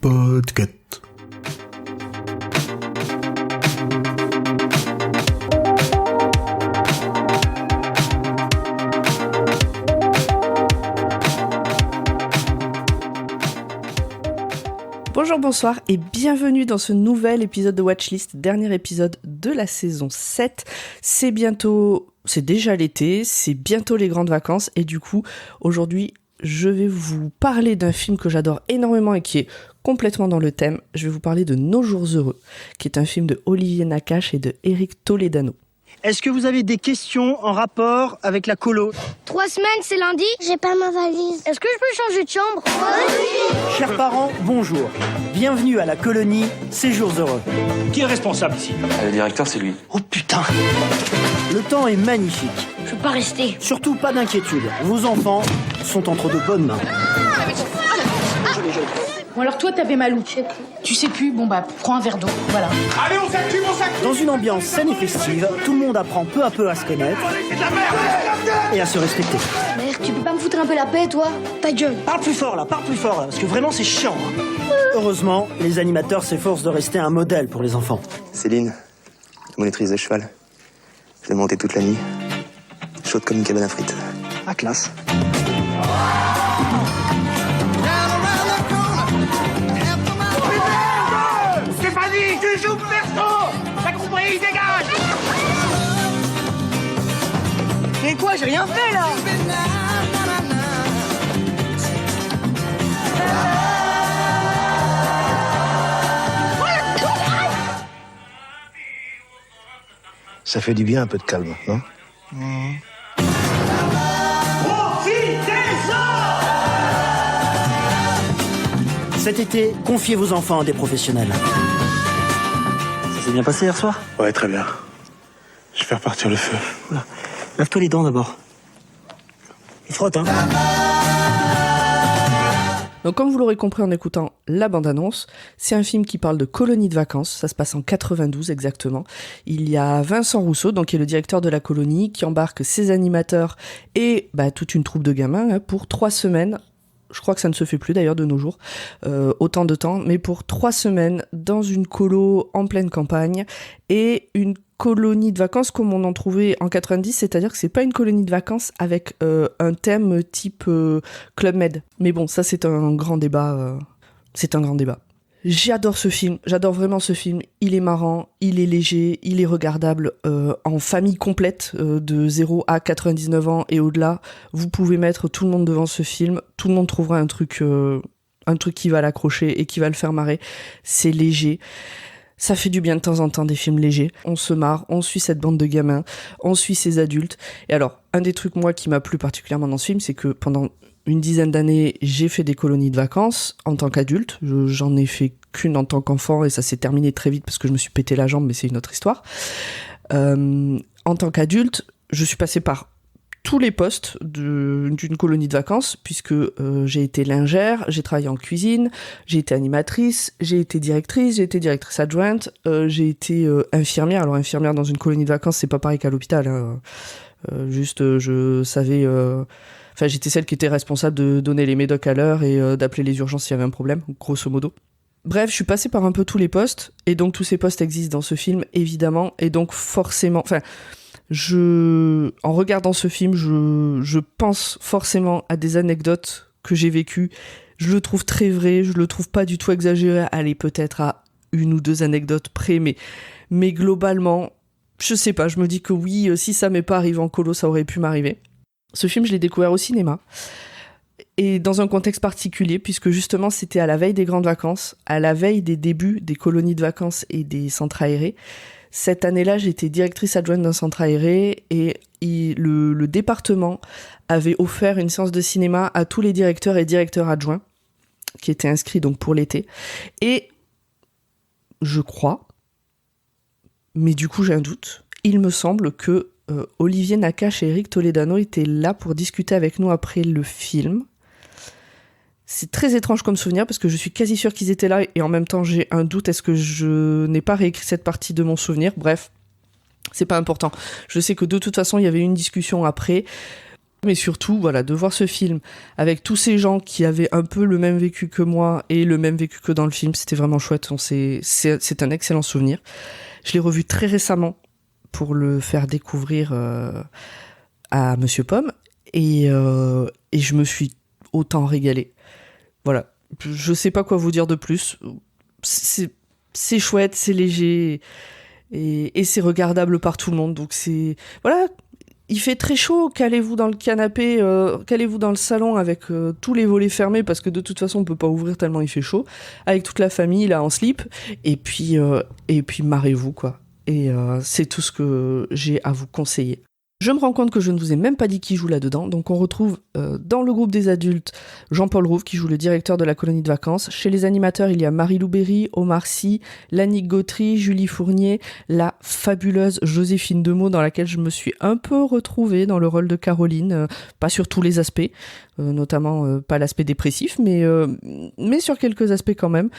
Podcast. Bonjour, bonsoir et bienvenue dans ce nouvel épisode de Watchlist, dernier épisode de la saison 7. C'est déjà l'été, c'est bientôt les grandes vacances et du coup, aujourd'hui, je vais vous parler d'un film que j'adore énormément et qui est complètement dans le thème. Je vais vous parler de Nos jours heureux, qui est un film de Olivier Nakache et de Eric Toledano. Est-ce que vous avez des questions en rapport avec la colo ? 3 semaines, c'est lundi ? J'ai pas ma valise. Est-ce que je peux changer de chambre ? Oui. Chers parents, bonjour. Bienvenue à la colonie Séjours heureux. Qui est responsable ici ? Le directeur, c'est lui. Oh putain ! Le temps est magnifique. Je peux pas rester. Surtout pas d'inquiétude. Vos enfants sont entre de bonnes mains. Bon alors toi t'avais mal où ? Tu sais plus, bon bah prends un verre d'eau, voilà. Allez, on s'active. Dans une ambiance saine et festive, tout le monde apprend peu à peu à se connaître et à se respecter. Merde, tu peux pas me foutre un peu la paix, toi ? Ta gueule. Parle plus fort là, parce que vraiment c'est chiant. Heureusement, les animateurs s'efforcent de rester un modèle pour les enfants. Céline, la monitrice de cheval. Je l'ai montée toute la nuit. Chaude comme une cabane à frites. Ah, classe. Stéphanie, tu joues perso. T'as compris, dégage. Mais quoi, j'ai rien fait là. Ça fait du bien un peu de calme, non ? Cet été, confiez vos enfants à des professionnels. Ça s'est bien passé hier soir ? Ouais, très bien. Je vais faire partir le feu. Oula. Lave-toi les dents d'abord. Il frotte, hein ? Donc comme vous l'aurez compris en écoutant la bande-annonce, c'est un film qui parle de colonie de vacances, ça se passe en 92 exactement. Il y a Vincent Rousseau, donc qui est le directeur de la colonie, qui embarque ses animateurs et toute une troupe de gamins pour 3 semaines. Je crois que ça ne se fait plus d'ailleurs de nos jours, autant de temps, mais pour 3 semaines dans une colo en pleine campagne et une colonie de vacances comme on en trouvait en 90, c'est-à-dire que c'est pas une colonie de vacances avec un thème type Club Med. Mais bon, ça c'est un grand débat. J'adore ce film, j'adore vraiment ce film. Il est marrant, il est léger, il est regardable en famille complète de 0 à 99 ans et au-delà. Vous pouvez mettre tout le monde devant ce film, tout le monde trouvera un truc qui va l'accrocher et qui va le faire marrer. C'est léger. Ça fait du bien de temps en temps des films légers. On se marre, on suit cette bande de gamins, on suit ces adultes. Et alors, un des trucs moi qui m'a plu particulièrement dans ce film, c'est que pendant une dizaine d'années, j'ai fait des colonies de vacances en tant qu'adulte. J'en ai fait qu'une en tant qu'enfant et ça s'est terminé très vite parce que je me suis pété la jambe, mais c'est une autre histoire. En tant qu'adulte, je suis passée par tous les postes d'une colonie de vacances, puisque j'ai été lingère, j'ai travaillé en cuisine, j'ai été animatrice, j'ai été directrice adjointe, j'ai été infirmière. Alors infirmière dans une colonie de vacances, c'est pas pareil qu'à l'hôpital, hein. Je savais... j'étais celle qui était responsable de donner les médocs à l'heure et d'appeler les urgences s'il y avait un problème, grosso modo. Bref, je suis passée par un peu tous les postes, et donc tous ces postes existent dans ce film, évidemment, et donc forcément... en regardant ce film, je pense forcément à des anecdotes que j'ai vécues. Je le trouve très vrai, je le trouve pas du tout exagéré. Allez, peut-être à 1 ou 2 anecdotes près, mais globalement, je sais pas, je me dis que oui, si ça m'est pas arrivé en colo, ça aurait pu m'arriver. Ce film, je l'ai découvert au cinéma, et dans un contexte particulier, puisque justement, c'était à la veille des grandes vacances, à la veille des débuts des colonies de vacances et des centres aérés. Cette année-là, j'étais directrice adjointe d'un centre aéré et le département avait offert une séance de cinéma à tous les directeurs et directeurs adjoints qui étaient inscrits donc pour l'été. Et je crois, mais du coup j'ai un doute, il me semble que Olivier Nakache et Eric Toledano étaient là pour discuter avec nous après le film. C'est très étrange comme souvenir parce que je suis quasi sûre qu'ils étaient là et en même temps j'ai un doute, est-ce que je n'ai pas réécrit cette partie de mon souvenir ? Bref, c'est pas important. Je sais que de toute façon il y avait une discussion après. Mais surtout, voilà, de voir ce film avec tous ces gens qui avaient un peu le même vécu que moi et le même vécu que dans le film, c'était vraiment chouette. C'est un excellent souvenir. Je l'ai revu très récemment pour le faire découvrir à Monsieur Pomme et je me suis autant régalée. Voilà, je sais pas quoi vous dire de plus. C'est chouette, c'est léger et c'est regardable par tout le monde. Donc c'est voilà, il fait très chaud. Calez-vous dans le canapé, calez-vous dans le salon avec tous les volets fermés parce que de toute façon on peut pas ouvrir tellement il fait chaud. Avec toute la famille là en slip et puis marrez-vous quoi. Et c'est tout ce que j'ai à vous conseiller. Je me rends compte que je ne vous ai même pas dit qui joue là-dedans, donc on retrouve dans le groupe des adultes Jean-Paul Rouve qui joue le directeur de la colonie de vacances. Chez les animateurs, il y a Marie-Lou Berry, Omar Sy, Lannick Gautry, Julie Fournier, la fabuleuse Joséphine Demeaux dans laquelle je me suis un peu retrouvée dans le rôle de Caroline, pas sur tous les aspects, notamment pas l'aspect dépressif, mais sur quelques aspects quand même.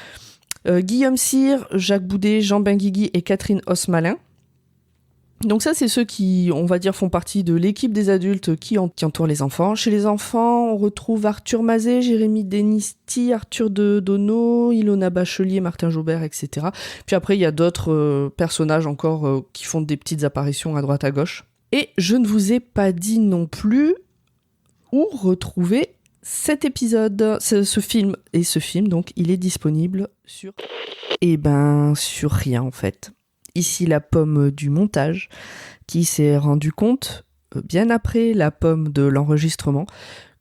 Guillaume Cyr, Jacques Boudet, Jean Benguigui et Catherine Osmalin. Donc ça, c'est ceux qui, on va dire, font partie de l'équipe des adultes qui entourent les enfants. Chez les enfants, on retrouve Arthur Mazet, Jérémy Denisti, Arthur de Dono, Ilona Bachelier, Martin Jaubert, etc. Puis après, il y a d'autres personnages encore qui font des petites apparitions à droite à gauche. Et je ne vous ai pas dit non plus où retrouver cet épisode, ce film. Et ce film, donc, il est disponible sur... sur rien, en fait. Ici, la pomme du montage, qui s'est rendu compte, bien après la pomme de l'enregistrement,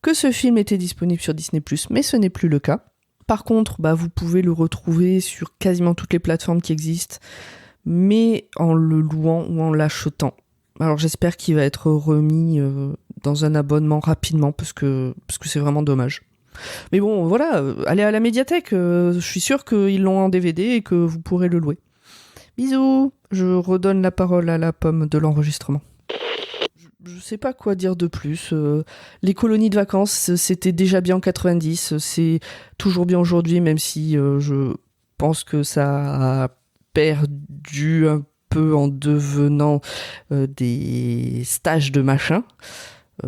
que ce film était disponible sur Disney+, mais ce n'est plus le cas. Par contre, vous pouvez le retrouver sur quasiment toutes les plateformes qui existent, mais en le louant ou en l'achetant. Alors j'espère qu'il va être remis dans un abonnement rapidement, parce que c'est vraiment dommage. Mais bon, voilà, allez à la médiathèque, je suis sûre qu'ils l'ont en DVD et que vous pourrez le louer. Bisous, je redonne la parole à la pomme de l'enregistrement. Je sais pas quoi dire de plus. Les colonies de vacances, c'était déjà bien en 90, c'est toujours bien aujourd'hui, même si je pense que ça a perdu un peu en devenant des stages de machin.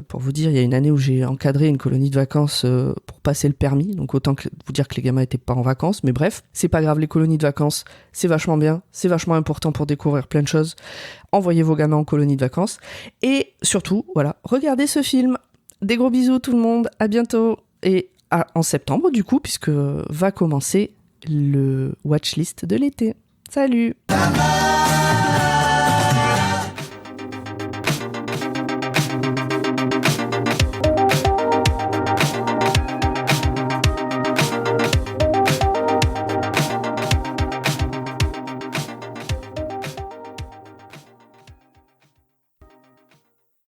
Pour vous dire, il y a une année où j'ai encadré une colonie de vacances pour passer le permis, donc autant vous dire que les gamins n'étaient pas en vacances, mais bref, c'est pas grave, les colonies de vacances, c'est vachement bien, c'est vachement important pour découvrir plein de choses. Envoyez vos gamins en colonie de vacances, et surtout, voilà, regardez ce film. Des gros bisous tout le monde, à bientôt, et en septembre du coup, puisque va commencer le watchlist de l'été. Salut!